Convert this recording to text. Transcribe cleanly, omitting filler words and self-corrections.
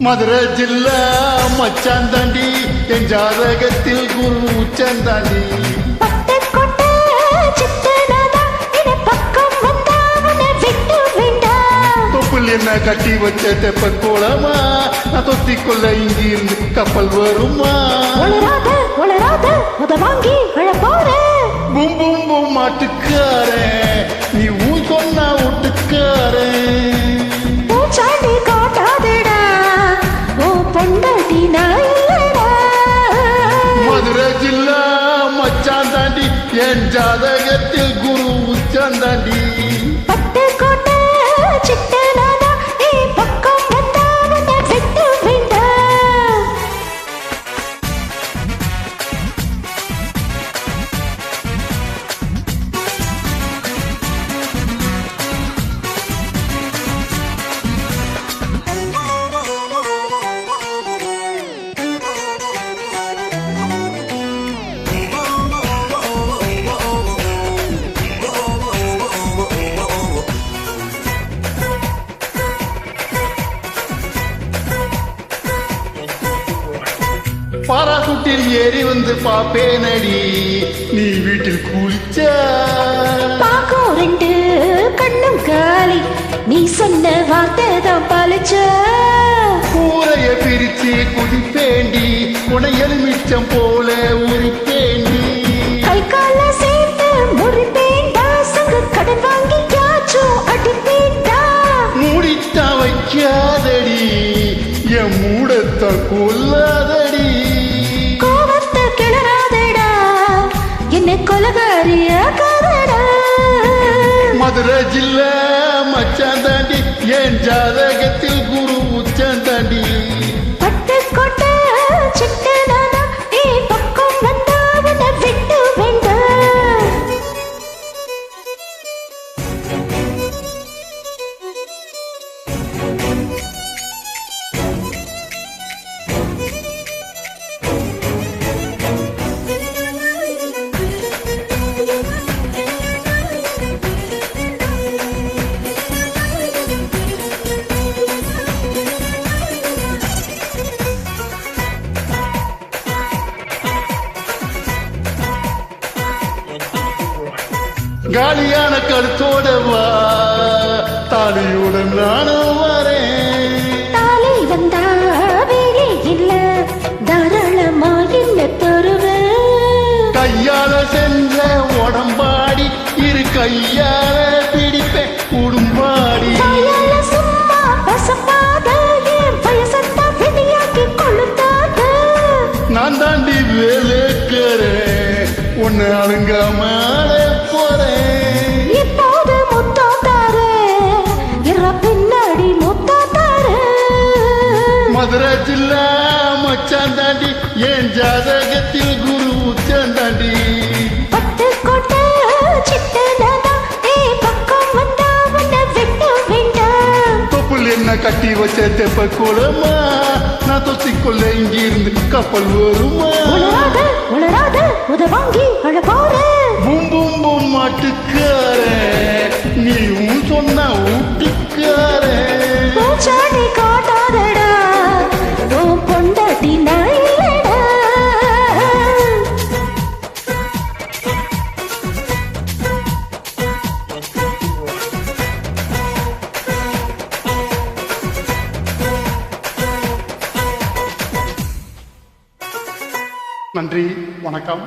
மதுரை ஜில்லா மச்சாந்தாண்டி என் ஜாதகத்தில் குரு உச்சந்தாண்டி தொப்புள் என்ன கட்டி வச்ச தெப்ப கோலமா நான் தொத்திக்கொள்ள இங்கிருந்து கப்பல் வருமா பும் பும் பும் மாட்டுக்காரன் நீ ஊ சொன்னா ஒட்டுக்காரன் மதுரை ஜில்லா மச்சாந்தாண்டி என் ஜாதகத்தில் குரு உச்சந்தாண்டி பாராசூட்டில் ஏறி வந்து பாப்பேனடி நீ வீட்டில் குளிச்ச பாக்கும் ரெண்டு கண்ணும் காலி நீ சொன்ன வார்த்தை தான் பழிச்ச கூரைய பிரிச்சு குடிப்பேண்டி உன எலுமிச்சம் போல உரிப்பேண்டி கை கால சேர்த்து முறிப்பேண்டா சங்க கடன் வாங்கி யாச்சும் அடிப்பேண்டா மூடித்தா வைக்காதடி என் மூடத்த கொல்லாதடி கொலகாரிய கரடா மதுரை ஜில்லா மச்சாந்தாண்டி என் ஜாதகத்தில் குரு உச்சந்தாண்டி பட்டு கொட்ட சிட்டு நானா நீ பக்கம் வந்தா உன்னை விட்டு வேண்டாம் காலியான கழுத்தோட வா தாலியோட நானும் வரேன் தாலி வந்தா வேலை இல்ல தாராளமா என்ன தருவேன் கையால சென்ற உடம்பாடி இரு கையால பிடிப்பேன் உடும்பாடி சும்மா பசப்பாத என் வயசத்தா விதியாக்கி கொள்ளுத்தாத நான் தாண்டி வேலைக்கிறேன் உன்னை அழுங்காம இப்போது முத்தாத்தாரு பின்னாடி முத்தாத்தாரு மதுரை ஜில்லா மச்சாந்தாண்டி என் ஜாதகத்தில் குரு உச்சந்தாண்டி பட்டு கோட்டை சிட்டு நானா நீ பக்கம் வந்தா உன்னை விட்டு வேண்டாம் தொப்புள் என்ன கட்டி வச்ச தெப்ப கோலமா நான் தொத்திக்கொள்ள இங்கிருந்து கப்பல் வருமா உளராத உத வாங்கி அழ போற பும் பும் பும் மாட்டுக்காரன் நீ சொன்ன ஊட்டுக்காரன் பூச்சாண்டி காட்டாதடா உன் பொண்டாட்டி நான் இல்லடா நன்றி வணக்கம்.